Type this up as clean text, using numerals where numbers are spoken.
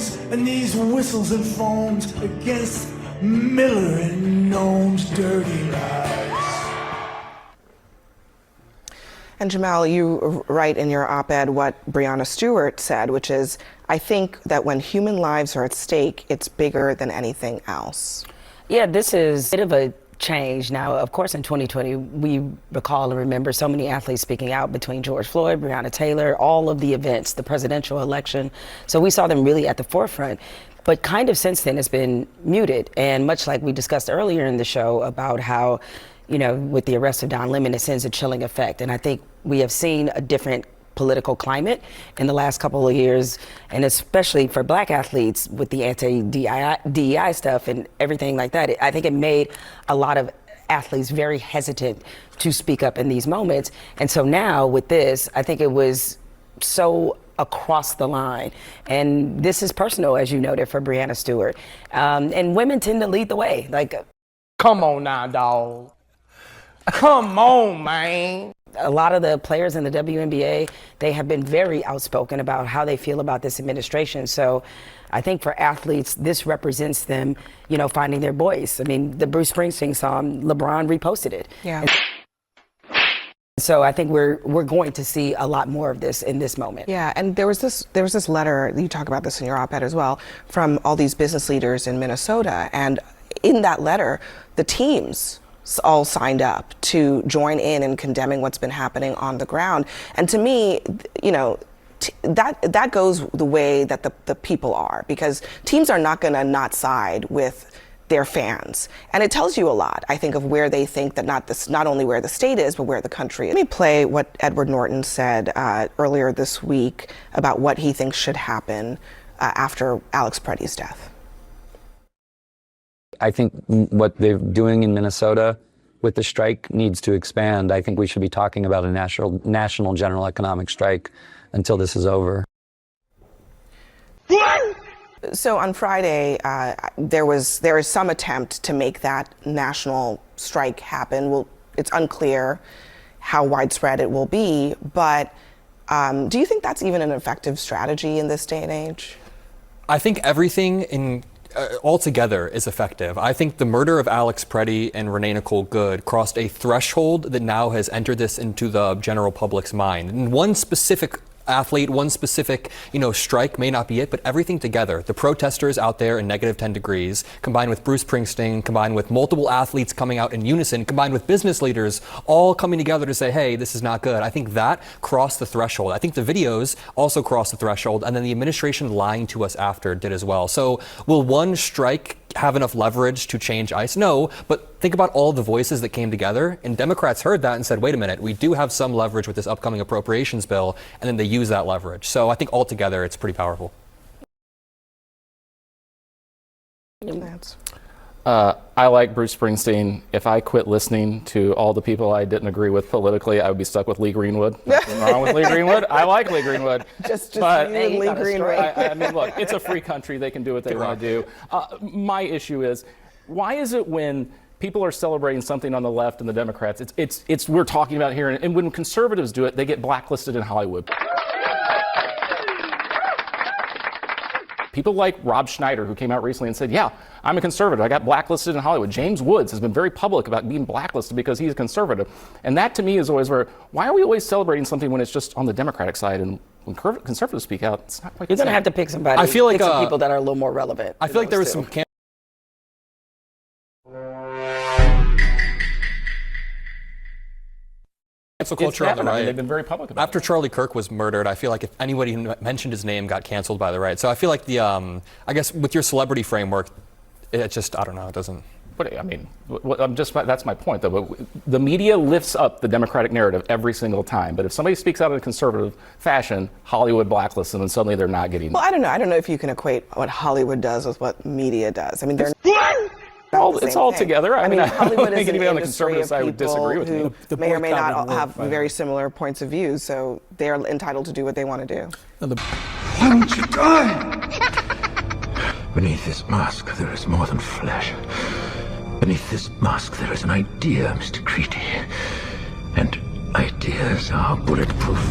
groans and these whistles and foams against Miller and Gnome's dirty lies. And Jemele, you write in your op-ed what Breonna Stewart said, which is, I think that when human lives are at stake, it's bigger than anything else. Yeah, this is a bit of a change. Now, of course, in 2020, we recall and remember so many athletes speaking out between George Floyd, Breonna Taylor, all of the events, the presidential election. So we saw them really at the forefront. But kind of since then, it's been muted. And much like we discussed earlier in the show about how, you know, with the arrest of Don Lemon, it sends a chilling effect. And I think we have seen a different political climate in the last couple of years, and especially for Black athletes with the anti-DEI stuff and everything like that. I think it made a lot of athletes very hesitant to speak up in these moments. And so now with this, I think it was so across the line. And this is personal, as you noted, for Breonna Stewart. And women tend to lead the way. Like, come on now, dawg. Come on, man. A lot of the players in the WNBA, they have been very outspoken about how they feel about this administration. So I think for athletes, this represents them, you know, finding their voice. I mean, the Bruce Springsteen song, LeBron reposted it. Yeah. So I think we're going to see a lot more of this in this moment. Yeah, and there was this letter, you talk about this in your op-ed as well, from all these business leaders in Minnesota. And in that letter, the teams all signed up to join in condemning what's been happening on the ground. And to me, you know, that goes the way that the people are, because teams are not going to not side with their fans. And it tells you a lot, I think, of where they think that not only where the state is, but where the country is. Let me play what Edward Norton said earlier this week about what he thinks should happen after Alex Preddy's death. I think what they're doing in Minnesota with the strike needs to expand. I think we should be talking about a national general economic strike until this is over. So on Friday, there is some attempt to make that national strike happen. Well, it's unclear how widespread it will be, but do you think that's even an effective strategy in this day and age? I think everything altogether is effective. I think the murder of Alex Preddy and Renee Nicole Good crossed a threshold that now has entered this into the general public's mind. And one specific athlete, one specific, strike may not be it, but everything together, the protesters out there in -10 degrees, combined with Bruce Springsteen, combined with multiple athletes coming out in unison, combined with business leaders all coming together to say, hey, this is not good. I think that crossed the threshold. I think the videos also crossed the threshold, and then the administration lying to us after did as well. So will one strike have enough leverage to change ICE? No, but think about all the voices that came together, and Democrats heard that and said, wait a minute, we do have some leverage with this upcoming appropriations bill, and then they use that leverage. So I think altogether it's pretty powerful. I like Bruce Springsteen. If I quit listening to all the people I didn't agree with politically, I would be stuck with Lee Greenwood. Nothing wrong with Lee Greenwood. I like Lee Greenwood. Just but, you and Lee Greenwood. I mean, look, it's a free country. They can do what they want to do. My issue is, why is it when people are celebrating something on the left and the Democrats, it's we're talking about here, and when conservatives do it, they get blacklisted in Hollywood. People like Rob Schneider, who came out recently and said, yeah, I'm a conservative. I got blacklisted in Hollywood. James Woods has been very public about being blacklisted because he's a conservative. And that to me is always why are we always celebrating something when it's just on the Democratic side? And when conservatives speak out, it's not quite You're going to have to pick somebody. I feel like pick some people that are a little more relevant. I feel like there was some cancel culture on the right. They've been very public about it. After Charlie Kirk was murdered, I feel like if anybody who mentioned his name got canceled by the right. So I feel like I guess with your celebrity framework, it just, I don't know, it doesn't. But I mean, that's my point, though. The media lifts up the Democratic narrative every single time. But if somebody speaks out in a conservative fashion, Hollywood blacklists them, and suddenly they're not getting. Well, I don't know. I don't know if you can equate what Hollywood does with what media does. I mean, they're. It's all together. I mean, Hollywood is an anybody on the industry conservative of side would disagree with me. who may or may not have very similar points of view, so they are entitled to do what they want to do. Why don't you die? Beneath this mask, there is more than flesh. Beneath this mask, there is an idea, Mr. Creedy. And ideas are bulletproof.